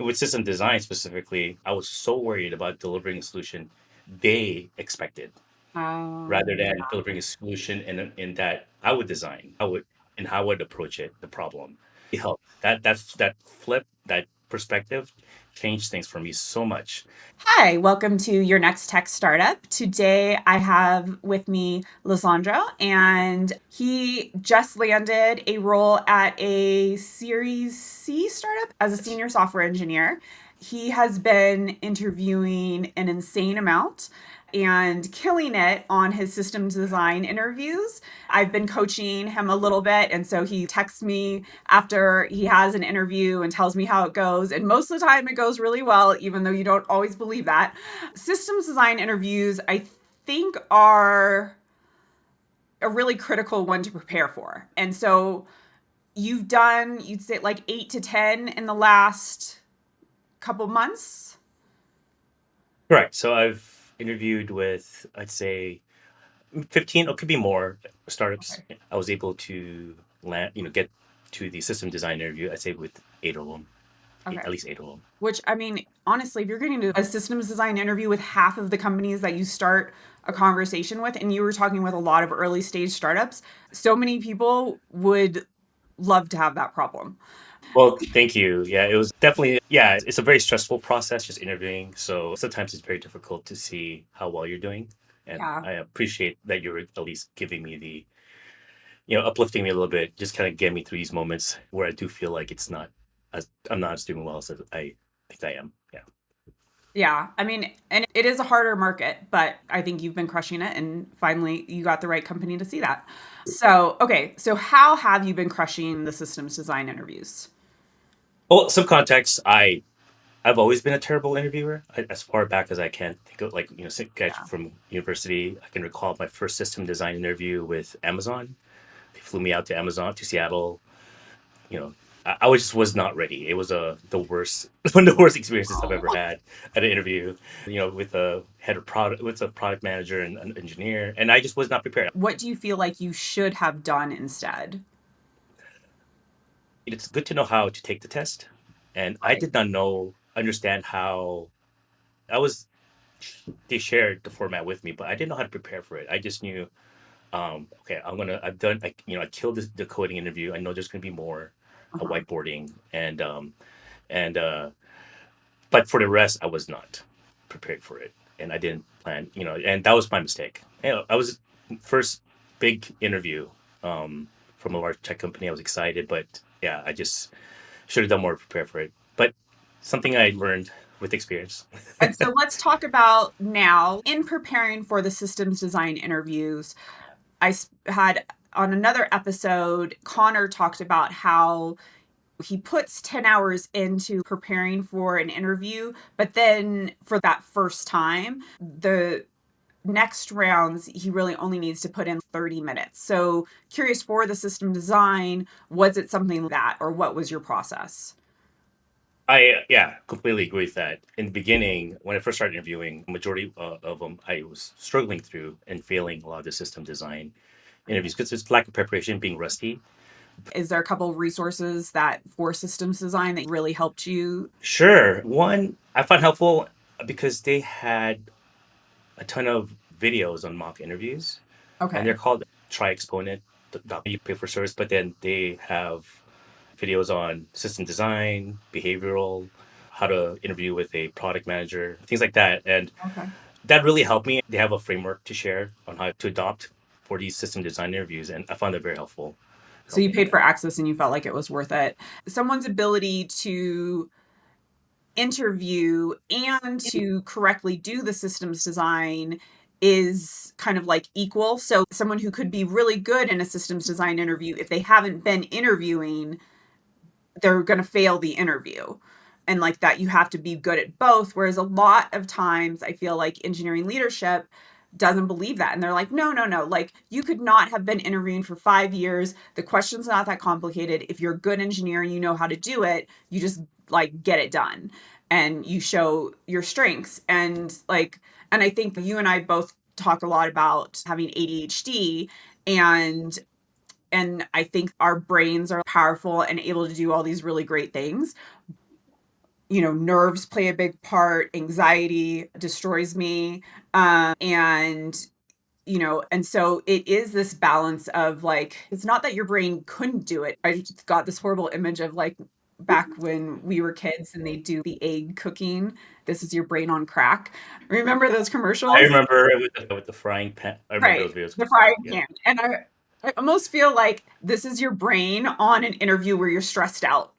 with system design specifically, I was so worried about delivering a solution they expected rather than Yeah. delivering a solution in that I would design, and how I would approach it, the problem. It helped. That flip, that perspective changed things for me so much. Hi, welcome to your next tech startup. Today I have with me Lizandro, and he just landed a role at a Series C startup as a Yes. senior software engineer. He has been interviewing an insane amount and killing it on his systems design interviews. I've been coaching him a little bit, and so he texts me after he has an interview and tells me how it goes. And most of the time, it goes really well, even though you don't always believe that. Systems design interviews, I think, are a really critical one to prepare for. And so you've done, you'd say, like 8 to 10 in the last couple months. Correct. So I've interviewed with, I'd say, 15, or could be more startups. Okay. I was able to get to the system design interview, I'd say with eight of them, Okay. at least eight of them. Which, I mean, honestly, if you're getting to a systems design interview with half of the companies that you start a conversation with, and you were talking with a lot of early stage startups, so many people would love to have that problem. Well, thank you. Yeah, it was definitely, yeah, it's a very stressful process just interviewing. So sometimes it's very difficult to see how well you're doing. And Yeah. I appreciate that you're at least giving me uplifting me a little bit, just kind of get me through these moments where I do feel like I'm not as doing well as I think I am. Yeah. Yeah. I mean, and it is a harder market, but I think you've been crushing it. And finally, you got the right company to see that. So, okay. So, how have you been crushing the systems design interviews? Well, some context, I've always been a terrible interviewer. As far back as I can think of, like, Yeah. from university, I can recall my first system design interview with Amazon. They flew me out to Amazon to Seattle. You know, I was not ready. It was the worst one of the worst experiences I've ever had at an interview. With a head of product, with a product manager and an engineer, and I just was not prepared. What do you feel like you should have done instead? It's good to know how to take the test, and I Right. did not understand how. I was They shared the format with me, but I didn't know how to prepare for it. I just knew, okay, I've done, I killed the coding interview. I know there's going to be more, Uh-huh. whiteboarding, and but for the rest, I was not prepared for it, and I didn't plan, and that was my mistake. I was first big interview, from a large tech company. I was excited, but yeah, I just should have done more to prepare for it. But something I learned with experience. And so let's talk about now in preparing for the systems design interviews. Had on another episode, Connor talked about how he puts 10 hours into preparing for an interview, but then for that first time, the next rounds, he really only needs to put in 30 minutes. So, curious for the system design, was it something like that, or what was your process? I Yeah, completely agree with that. In the beginning, when I first started interviewing, majority of them I was struggling through and failing a lot of the system design interviews because there's lack of preparation, being rusty. Is there a couple of resources that for systems design that really helped you? Sure, one I found helpful because they had a ton of videos on mock interviews, and they're Okay. called Try Exponent. You pay for service, but then they have videos on system design, behavioral, how to interview with a product manager, things like that. And Okay. that really helped me. They have a framework to share on how to adopt for these system design interviews, and I found that very helpful. So Helped you me with paid for that. access and you felt like it was worth it. Someone's ability to interview and to correctly do the systems design is kind of like equal. So someone who could be really good in a systems design interview, if they haven't been interviewing, they're going to fail the interview. And like that, you have to be good at both. Whereas a lot of times, I feel like engineering leadership doesn't believe that. And they're like, no, no, no. Like, you could not have been interviewing for 5 years. The question's not that complicated. If you're a good engineer and you know how to do it, you just like get it done and you show your strengths. And I think you and I both talk a lot about having ADHD, and I think our brains are powerful and able to do all these really great things. nerves play a big part, anxiety destroys me. And and so it is this balance of like, it's not that your brain couldn't do it. I just got this horrible image of like back when we were kids and they do the egg cooking. This is your brain on crack. Remember those I commercials? remember it with the frying pan. I remember Right, those videos. the frying Yeah. pan. And I almost feel like this is your brain on an interview where you're stressed out.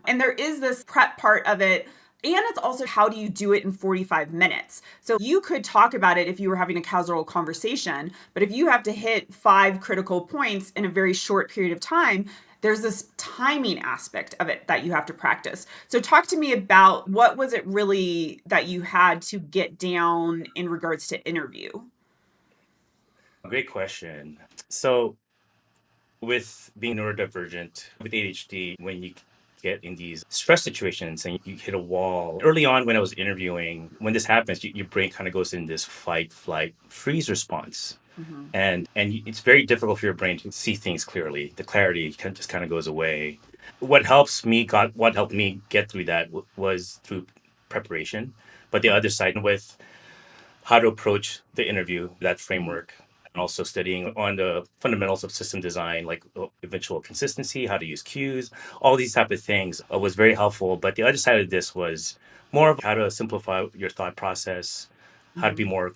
And there is this prep part of it. And it's also how do you do it in 45 minutes? So you could talk about it if you were having a casual conversation, but if you have to hit 5 critical points in a very short period of time, there's this timing aspect of it that you have to practice. So talk to me about what was it really that you had to get down in regards to interview? Great question. So with being neurodivergent, with ADHD, when you get in these stress situations and you hit a wall, early on when I was interviewing, when this happens, your brain kind of goes in this fight, flight, freeze response. Mhm. And it's very difficult for your brain to see things clearly. The clarity just kind of goes away. What helped me get through that was through preparation. But the other side with how to approach the interview, that Mhm. framework, and also studying on the fundamentals of system design, like eventual consistency, how to use cues, all these type of things was very helpful. But the other side of this was more of how to simplify your thought process, how to be Mhm. more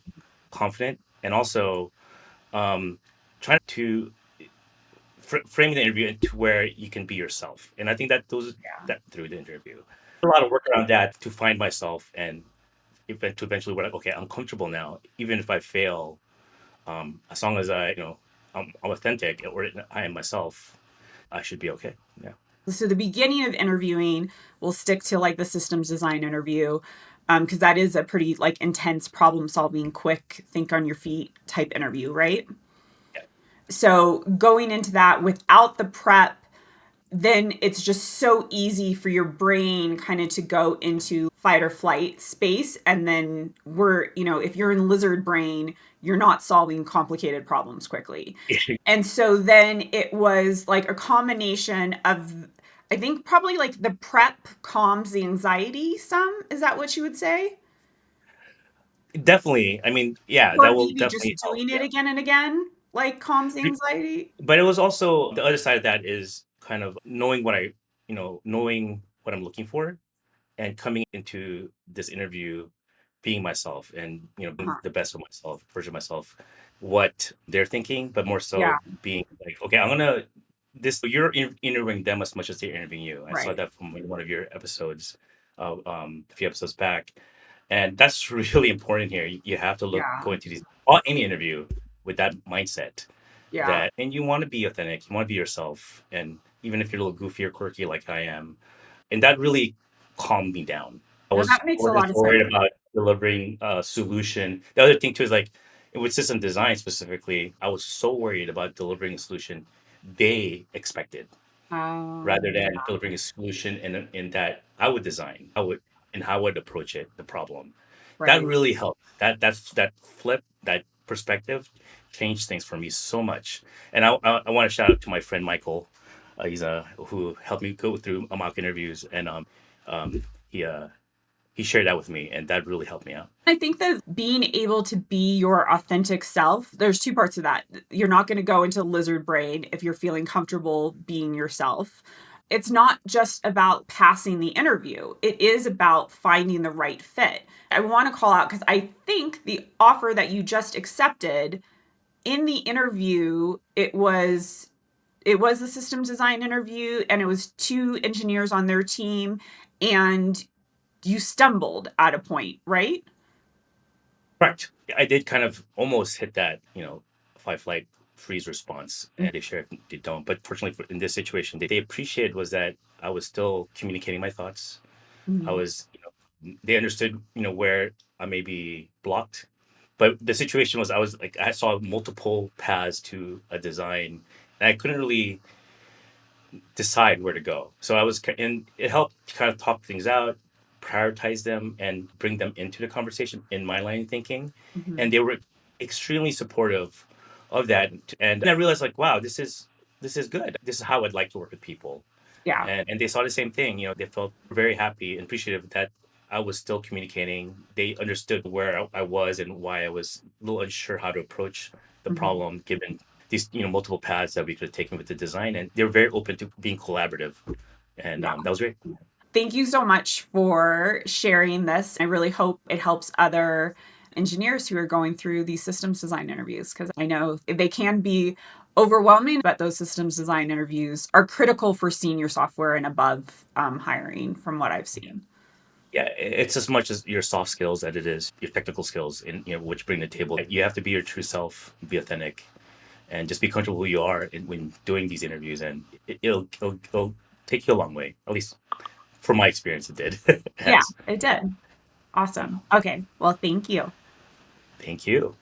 confident, and also trying to frame the interview into where you can be yourself. And I think that those Yeah. that through the interview, a lot of work around that to find myself and to eventually we're like, okay, I'm comfortable now, even if I fail, as long as I'm authentic or I am myself, I should be okay. Yeah. So the beginning of interviewing, we'll stick to like the systems design interview, because that is a pretty like intense problem solving, quick, think on your feet type interview, right? Yeah. So going into that without the prep, then it's just so easy for your brain kind of to go into fight or flight space. And then if you're in lizard brain, you're not solving complicated problems quickly. And so then it was like a combination of, I think probably like the prep calms the anxiety some. Is that what you would say? Definitely. I mean, yeah, Or that will maybe just definitely help. doing it Yeah. again and again, like calms the anxiety? But it was also the other side of that is kind of knowing what I'm looking for and coming into this interview being myself and being Uh-huh. the best of myself, version of myself, what they're thinking, but more Yeah, so being like, okay, I'm gonna this you're interviewing them as much as they're interviewing you. I saw right. that from one of your episodes, a few episodes back, and that's really important here. You have to go Yeah. into any interview with that mindset Yeah. that, and you want to be authentic, you want to be yourself, and even if you're a little goofy or quirky like I am, and that really calmed me down. I No, was that makes more a lot just of sense. worried about delivering a solution. The other thing too is like with system design specifically, I was so worried about delivering a solution they expected rather than Yeah, delivering a solution in that I would design, and how I would approach it, the problem. That right. really helped. That flip, that perspective changed things for me so much. And I want to shout out to my friend Michael. He's who helped me go through mock interviews, and um, he uh, he shared that with me, and that really helped me out. I think that being able to be your authentic self, there's two parts of that. You're not going to go into lizard brain if you're feeling comfortable being yourself. It's not just about passing the interview, it is about finding the right fit. I want to call out because I think the offer that you just accepted in the interview, it was the systems design interview and it was two engineers on their team and you stumbled at a point, right? Right. I did kind of almost hit that, fight flight freeze response, and they shared they don't. But fortunately, in this situation, they appreciated was that I was still communicating my thoughts. I Mhm. was, they understood, where I may be blocked. But the situation was, I was like, I saw multiple paths to a design, and I couldn't really decide where to go. So and it helped kind of talk things out, prioritize them, and bring them into the conversation in my line of thinking. And Mhm. they were extremely supportive of that. And I realized, like, wow, this is good. This is how I'd like to work with people. Yeah. and they saw the same thing. They felt very happy and appreciative that I was still communicating. They understood where I was and why I was a little unsure how to approach the Mhm. problem, given these multiple paths that we could have taken with the design, and they were very open to being collaborative, and Yeah. that was great. Thank you so much for sharing this. I really hope it helps other engineers who are going through these systems design interviews because I know they can be overwhelming, but those systems design interviews are critical for senior software and above hiring from what I've seen. Yeah, it's as much as your soft skills that it is your technical skills, in which you bring to the table. You have to be your true self, be authentic, and just be comfortable who you are when doing these interviews, and it'll take you a long way. At least from my experience, it did. It Yeah, has. it did. Awesome. Okay. Well, thank you. Thank you.